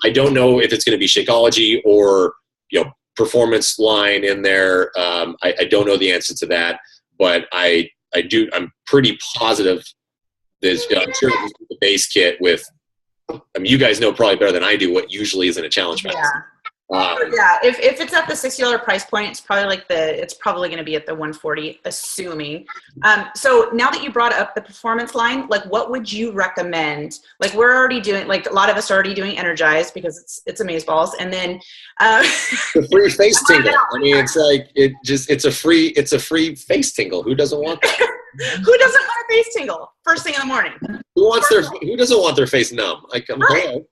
I don't know if it's going to be Shakeology or performance line in there. I don't know the answer to that, but I'm pretty positive there's, I'm sure the base kit with, you guys know probably better than I do what usually is in a challenge pack. If it's at the $60 price point, it's probably it's probably going to be at the 140, assuming. So now that you brought up the performance line, what would you recommend? We're already doing, a lot of us are already doing Energize because it's amazeballs, and then the free face tingle. I mean, it's a free face tingle. Who doesn't want that? Who doesn't want a face tingle first thing in the morning? Who doesn't want their face numb? Hello.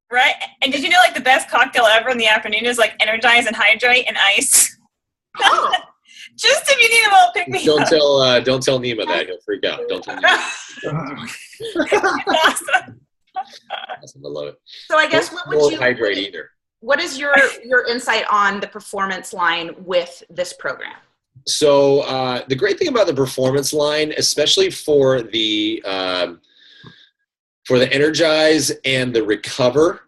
Right. And did you know the best cocktail ever in the afternoon is Energize and Hydrate and ice? Oh. Just if you need a little pick me up. Don't tell Nima that. He'll freak out. Don't tell Nima. Awesome. Awesome. I love it. So I guess hydrate either. What is your insight on the performance line with this program? So the great thing about the performance line, especially for the Energize and the Recover,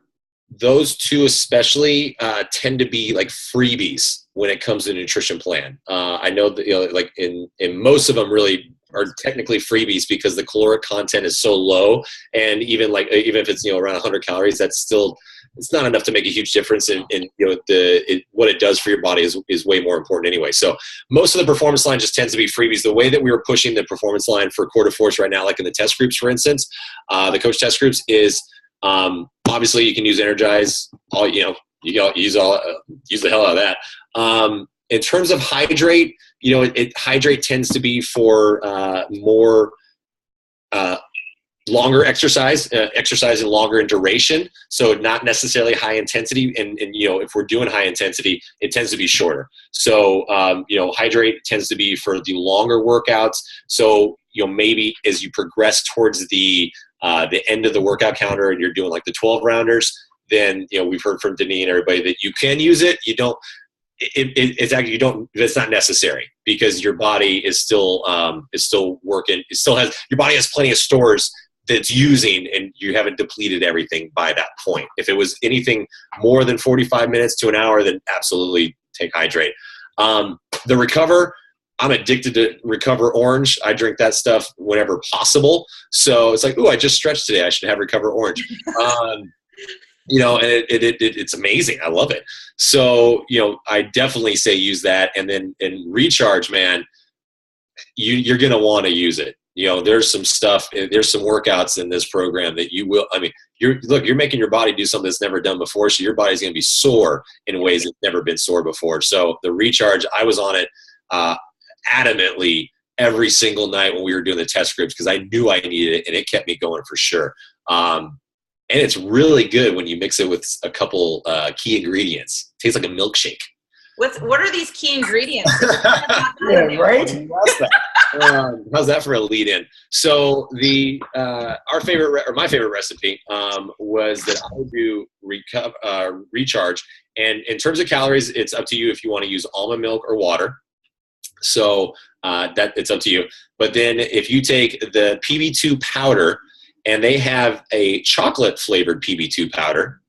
those two especially tend to be freebies when it comes to nutrition plan. I know that in most of them really are technically freebies because the caloric content is so low, and even if it's around 100 calories, that's still, it's not enough to make a huge difference in what it does for your body is way more important anyway. So most of the performance line just tends to be freebies. The way that we were pushing the performance line for Core to Force right now, like in the test groups, for instance, the coach test groups is obviously you can use Energize. You use the hell out of that. In terms of Hydrate, Hydrate tends to be for more longer exercise and longer in duration. So not necessarily high intensity. And if we're doing high intensity, it tends to be shorter. So, Hydrate tends to be for the longer workouts. So, maybe as you progress towards the end of the workout calendar and you're doing the 12 rounders, then, you know, we've heard from Denise and everybody that you can use it. You don't, it's actually, you don't, it's not necessary because your body is still working. It still has, your body has plenty of stores that's using, and you haven't depleted everything by that point. If it was anything more than 45 minutes to an hour, then absolutely take hydrate. The Recover, I'm addicted to Recover Orange. I drink that stuff whenever possible. So it's like, ooh, I just stretched today. I should have Recover Orange. You know, and it's amazing. I love it. So, you know, I definitely say use that. And then in Recharge, man, you're going to want to use it. You know, there's some stuff, there's some workouts in this program that you will, I mean, you're making your body do something that's never done before. So your body's going to be sore in ways it's never been sore before. So the Recharge, I was on it adamantly every single night when we were doing the test groups because I knew I needed it, and it kept me going for sure. And it's really good when you mix it with a couple key ingredients. It tastes like a milkshake. What are these key ingredients? Yeah, right? How's that for a lead in? So our favorite, or my favorite recipe was that I would do Recharge. And in terms of calories, it's up to you if you want to use almond milk or water. So that it's up to you. But then if you take the PB2 powder, and they have a chocolate flavored PB2 powder,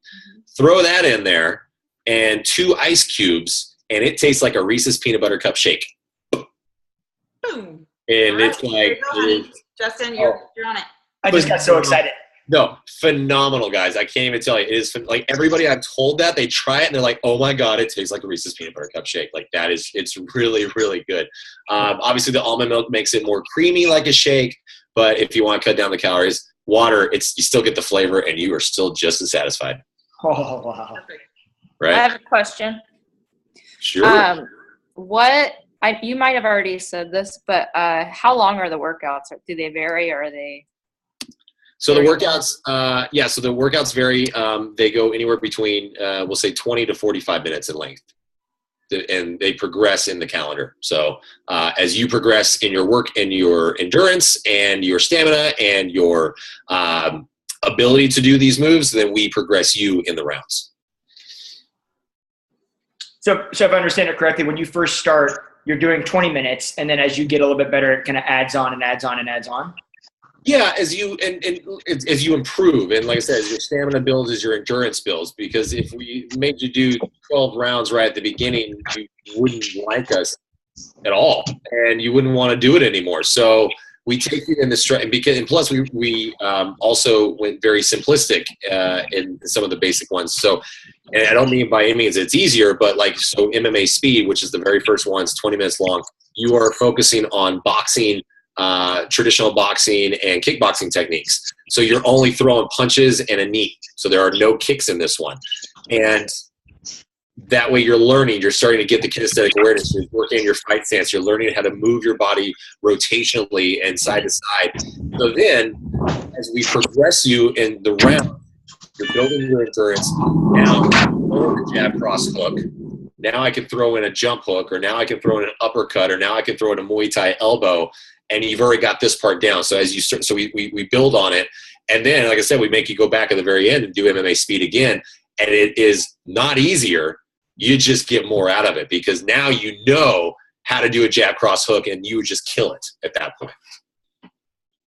throw that in there and 2 ice cubes, and it tastes like a Reese's peanut butter cup shake. Boom. And All it's right, like, Justin, you're on it. I just got so excited. no, phenomenal, guys. I can't even tell you. It is like everybody I've told that, they try it and they're like, oh my God, it tastes like a Reese's peanut butter cup shake. Like it's really, really good. Obviously the almond milk makes it more creamy like a shake, but if you want to cut down the calories, water, you still get the flavor and you are still just as satisfied. Oh, wow. Right? I have a question. Sure. You might have already said this, but how long are the workouts? Do they vary, or are they? So the workouts, so the workouts vary. They go anywhere between, we'll say 20 to 45 minutes in length. And they progress in the calendar. So as you progress in your work and your endurance and your stamina and your ability to do these moves, then we progress you in the rounds. So if I understand it correctly, when you first start, you're doing 20 minutes, and then as you get a little bit better, it kind of adds on and adds on and adds on? Yeah, as you improve, and like I said, as your stamina builds, as your endurance builds, because if we made you do 12 rounds right at the beginning, you wouldn't like us at all, and you wouldn't want to do it anymore. So we take you in the and plus we also went very simplistic in some of the basic ones. So, and I don't mean by any means it's easier, but so MMA Speed, which is the very first one, it's 20 minutes long. You are focusing on boxing. Traditional boxing and kickboxing techniques. So you're only throwing punches and a knee. So there are no kicks in this one. And that way you're starting to get the kinesthetic awareness. You're working your fight stance. You're learning how to move your body rotationally and side to side. So then as we progress you in the round, you're building your endurance. Now the jab cross hook. Now I can throw in a jump hook, or now I can throw in an uppercut, or now I can throw in a Muay Thai elbow. And you've already got this part down. So as you start, so we build on it. And then, like I said, we make you go back at the very end and do MMA Speed again. And it is not easier. You just get more out of it because now you know how to do a jab cross hook, and you would just kill it at that point.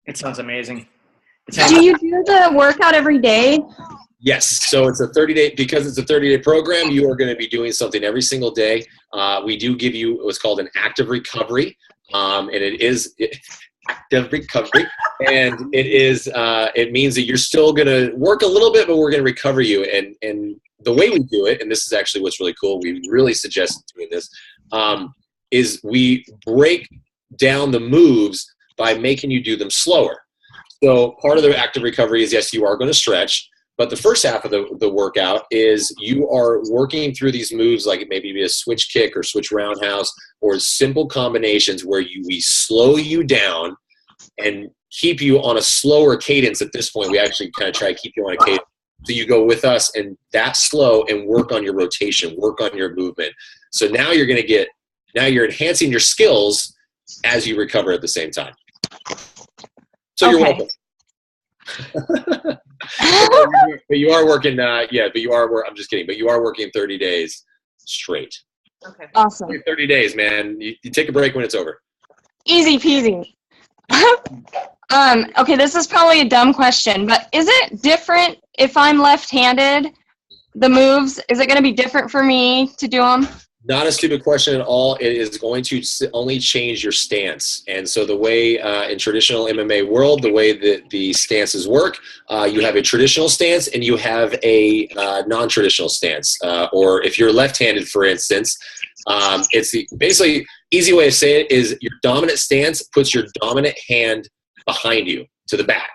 It sounds amazing. Do you do the workout every day? Yes. So it's a 30-day, because it's a 30-day program, you are going to be doing something every single day. We do give you what's called an active recovery. And it is active recovery, and it means that you're still going to work a little bit, but we're going to recover you. And the way we do it, and this is actually what's really cool, we really suggest doing this, is we break down the moves by making you do them slower. So part of the active recovery is, yes, you are going to stretch, but the first half of the workout is you are working through these moves, like maybe a switch kick or switch roundhouse, or simple combinations where we slow you down and keep you on a slower cadence. At this point, we actually kind of try to keep you on a cadence. So you go with us and that slow and work on your rotation, work on your movement. So now you're enhancing your skills as you recover at the same time. So you're welcome. But you are working, I'm just kidding, but you are working 30 days straight. Okay. Awesome. 30 days, man. You take a break when it's over. Easy peasy. Okay, this is probably a dumb question, but is it different if I'm left-handed? The moves, is it going to be different for me to do them? Not a stupid question at all. It is going to only change your stance. And so the way in traditional MMA world, the way that the stances work, you have a traditional stance and you have a non-traditional stance. Or if you're left-handed, for instance, basically easy way to say it is your dominant stance puts your dominant hand behind you to the back.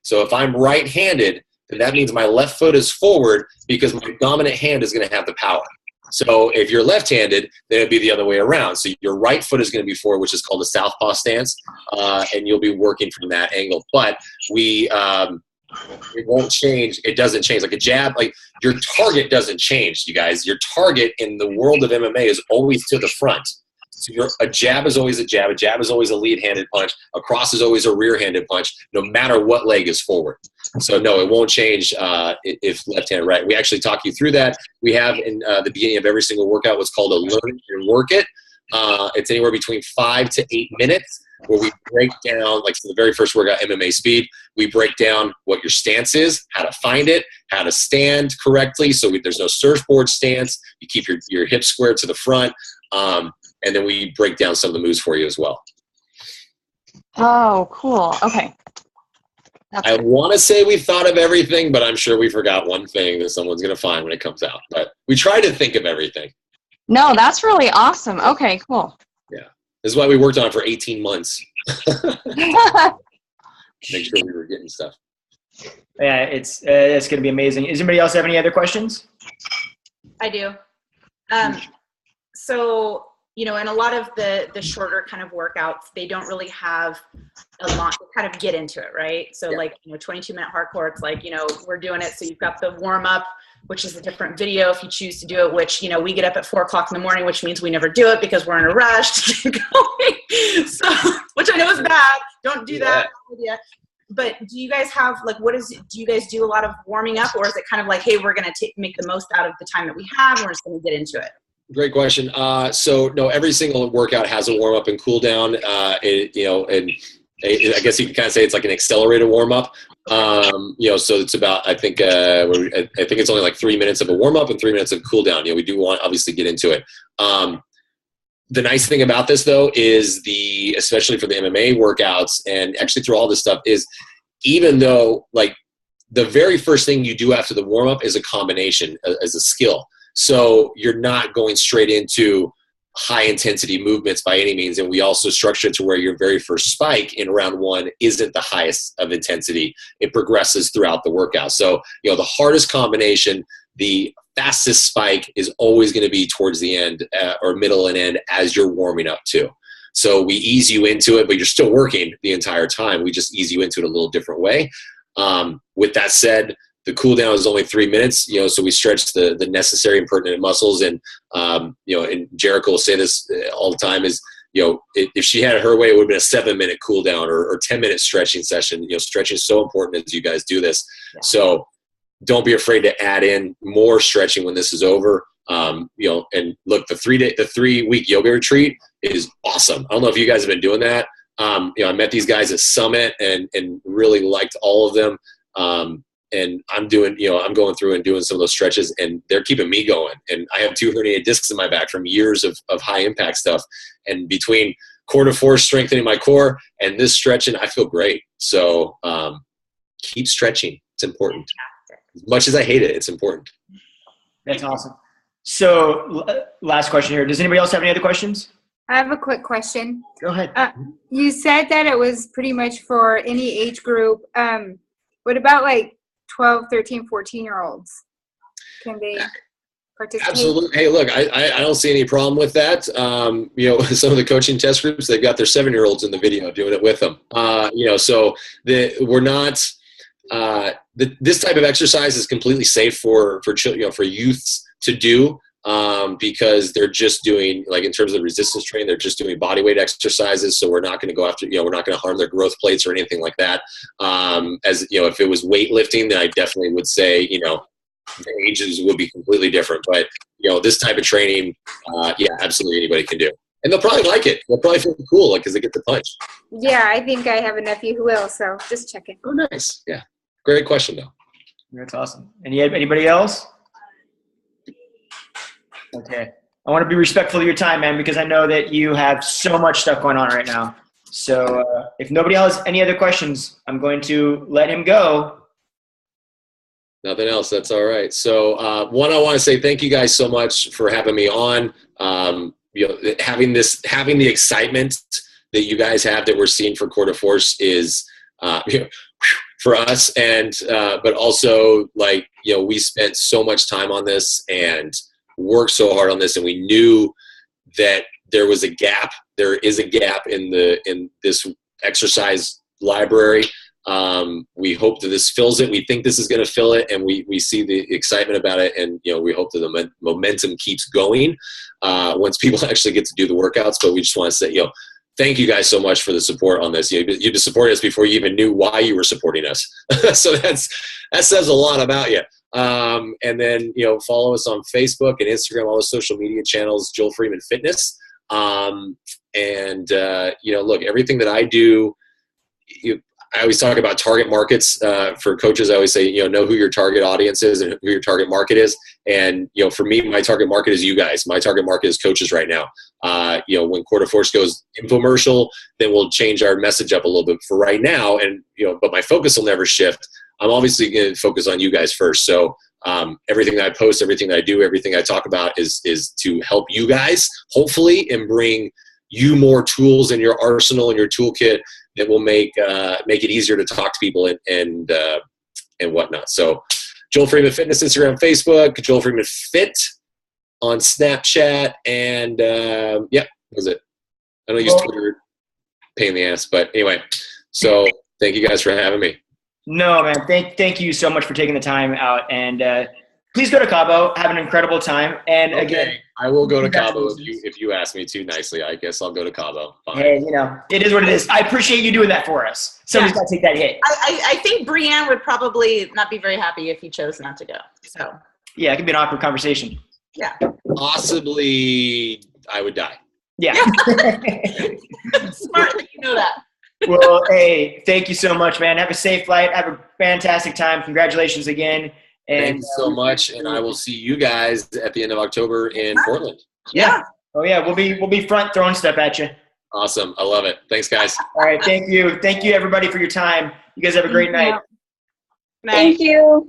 So if I'm right-handed, then that means my left foot is forward because my dominant hand is going to have the power. So if you're left-handed, then it'd be the other way around. So your right foot is going to be forward, which is called a southpaw stance, and you'll be working from that angle. But it won't change. It doesn't change. Like a jab, like your target doesn't change, you guys. Your target in the world of MMA is always to the front. So a jab is always a jab. A jab is always a lead-handed punch. A cross is always a rear-handed punch, no matter what leg is forward. So no, it won't change if left-handed, right. We actually talk you through that. We have in the beginning of every single workout what's called a learn and work it. It's anywhere between 5 to 8 minutes where we break down, like so the very first workout, MMA speed, we break down what your stance is, how to find it, how to stand correctly. So there's no surfboard stance. You keep your hips square to the front. And then we break down some of the moves for you as well. Oh, cool. Okay. I want to say we thought of everything, but I'm sure we forgot one thing that someone's going to find when it comes out. But we try to think of everything. No, that's really awesome. Okay, cool. Yeah. This is why we worked on it for 18 months. Make sure we were getting stuff. Yeah, it's going to be amazing. Does anybody else have any other questions? I do. So, in a lot of the shorter kind of workouts, they don't really have a lot to kind of get into it, right? So Yeah. 22-minute hardcore, it's like, we're doing it. So you've got the warm up, which is a different video if you choose to do it, which, we get up at 4:00 in the morning, which means we never do it because we're in a rush to get going. So, which I know is bad. Don't do that. Yeah. But do you guys have, do you guys do a lot of warming up, or is it kind of like, hey, we're going to make the most out of the time that we have, and we're just going to get into it? Great question. So no, every single workout has a warm up and cool down. I guess you can kind of say it's like an accelerated warm up. So it's about, I think it's only like 3 minutes of a warm up and 3 minutes of cool down. We do want obviously get into it. The nice thing about this though is especially for the MMA workouts and actually through all this stuff is even though like the very first thing you do after the warm up is a combination as a skill. So you're not going straight into high intensity movements by any means. And we also structure it to where your very first spike in round one isn't the highest of intensity. It progresses throughout the workout. So, the hardest combination, the fastest spike is always going to be towards the end or middle and end as you're warming up too. So we ease you into it, but you're still working the entire time. We just ease you into it a little different way. With that said, the cool down is only 3 minutes, so we stretch the necessary and pertinent muscles. And, and Jericho will say this all the time is, if she had it her way, it would have been a 7-minute cool down or 10-minute stretching session. Stretching is so important as you guys do this. Yeah. So don't be afraid to add in more stretching when this is over. And look, the 3-week yoga retreat is awesome. I don't know if you guys have been doing that. I met these guys at Summit and really liked all of them. And I'm going through and doing some of those stretches, and they're keeping me going. And I have 2 herniated discs in my back from years of high impact stuff. And between core to force, strengthening my core, and this stretching, I feel great. So keep stretching. It's important. As much as I hate it, it's important. That's awesome. So last question here. Does anybody else have any other questions? I have a quick question. Go ahead. You said that it was pretty much for any age group. What about 12, 13, 14-year-olds? Can they participate? Absolutely. Hey, look, I don't see any problem with that. Some of the coaching test groups, they've got their 7-year-olds in the video doing it with them. So we're not this type of exercise is completely safe for youths to do. because they're just doing, like, in terms of resistance training, they're just doing body weight exercises. So we're not going to go after, we're not going to harm their growth plates or anything like that. As if it was weightlifting, then I definitely would say, the ages would be completely different. But, this type of training, absolutely anybody can do. And they'll probably like it. They'll probably feel cool, because they get the punch. Yeah, I think I have a nephew who will, so just check it. Oh, nice. Yeah. Great question, though. That's awesome. Anybody else? Okay. I want to be respectful of your time, man, because I know that you have so much stuff going on right now. So if nobody else has any other questions, I'm going to let him go. Nothing else. That's all right. So one, I want to say thank you guys so much for having me on. Having the excitement that you guys have that we're seeing for Quarter Force is, for us. And, but also, like, we spent so much time on this and worked so hard on this, and we knew that there was a gap. There is a gap in this exercise library. We hope that this fills it. We think this is going to fill it, and we see the excitement about it, and we hope that the momentum keeps going once people actually get to do the workouts. But we just want to say, thank you guys so much for the support on this. You've been supporting us before you even knew why you were supporting us. So that says a lot about you. And then, follow us on Facebook and Instagram, all the social media channels, Joel Freeman Fitness. Look, everything that I do, I always talk about target markets for coaches. I always say, know who your target audience is and who your target market is. And, for me, my target market is you guys. My target market is coaches right now. When Quarter Force goes infomercial, then we'll change our message up a little bit for right now. And, but my focus will never shift. I'm obviously going to focus on you guys first. So everything that I post, everything that I do, everything I talk about is to help you guys, hopefully, and bring you more tools in your arsenal and your toolkit that will make it easier to talk to people and whatnot. So Joel Freeman Fitness, Instagram, Facebook, Joel Freeman Fit on Snapchat, and that was it. I don't use Twitter, pain in the ass, but anyway. So thank you guys for having me. No, man. Thank you so much for taking the time out, and please go to Cabo. Have an incredible time. And again, I will go to Cabo if you ask me to nicely. I guess I'll go to Cabo. Fine. Hey, it is what it is. I appreciate you doing that for us. Somebody's got to take that hit. I think Brianne would probably not be very happy if you chose not to go. So yeah, it could be an awkward conversation. Yeah. Possibly, I would die. Yeah. Smart that you know that. Well, hey, thank you so much, man. Have a safe flight. Have a fantastic time. Congratulations again. And thank you so much, and I will see you guys at the end of October in Portland. Yeah. Oh yeah, we'll be front throwing stuff at you. Awesome. I love it. Thanks, guys. All right, thank you. Thank you everybody for your time. You guys have a great night. Thank you.